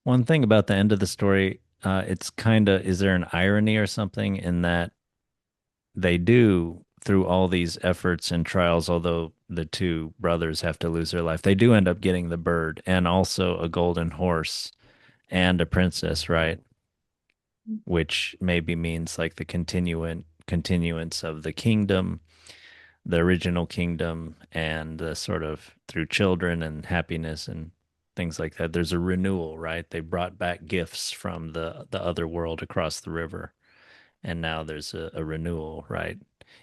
One thing about the end of the story, it's kind of, is there an irony or something in that they do, through all these efforts and trials, although the two brothers have to lose their life, they do end up getting the bird and also a golden horse and a princess, right? Which maybe means like the continuance of the kingdom, the original kingdom, and the sort of through children and happiness and things like that. There's a renewal, right? They brought back gifts from the other world across the river, and now there's a renewal, right?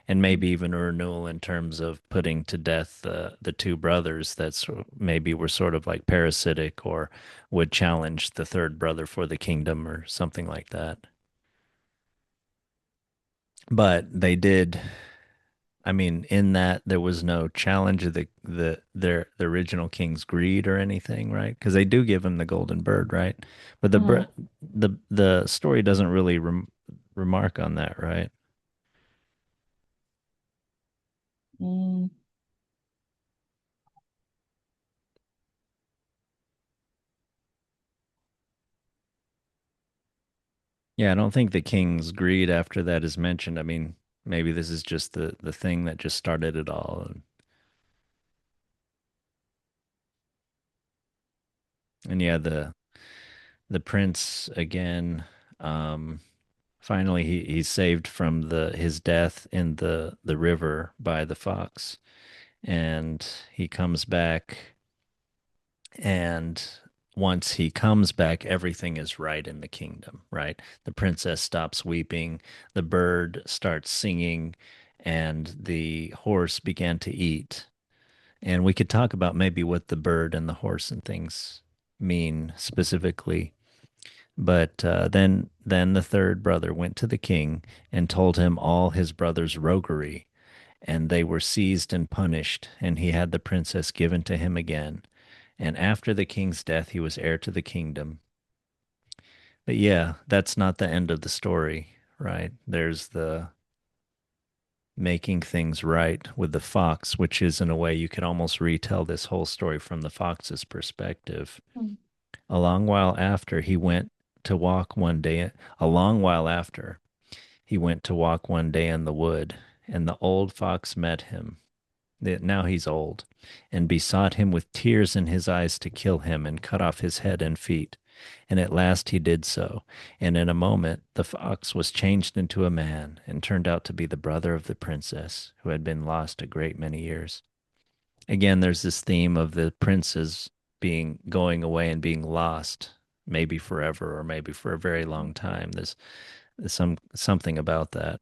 And maybe even a renewal in terms of putting to death the two brothers that maybe were sort of like parasitic or would challenge the third brother for the kingdom or something like that. But they did. I mean, in that there was no challenge of the original king's greed or anything, right? Because they do give him the golden bird, right? But Uh-huh. the story doesn't really remark on that, right? Mm, Yeah, I don't think the king's greed after that is mentioned. I mean, maybe this is just the thing that just started it all. And yeah, the prince again. Um, Finally, he's saved from the his death in the river by the fox, and he comes back. And once he comes back, everything is right in the kingdom, right? The princess stops weeping, the bird starts singing, and the horse began to eat. And we could talk about maybe what the bird and the horse and things mean specifically. But then the third brother went to the king and told him all his brother's roguery, and they were seized and punished, and he had the princess given to him again. And after the king's death, he was heir to the kingdom. But yeah, that's not the end of the story, right? There's the making things right with the fox, which is in a way you could almost retell this whole story from the fox's perspective. mm, A long while after, he went to walk one day, a long while after, he went to walk one day in the wood, and the old fox met him. Now he's old, and besought him with tears in his eyes to kill him and cut off his head and feet. And at last he did so, and in a moment the fox was changed into a man and turned out to be the brother of the princess, who had been lost a great many years. Again, there's this theme of the princes being going away and being lost, maybe forever or maybe for a very long time. There's something about that.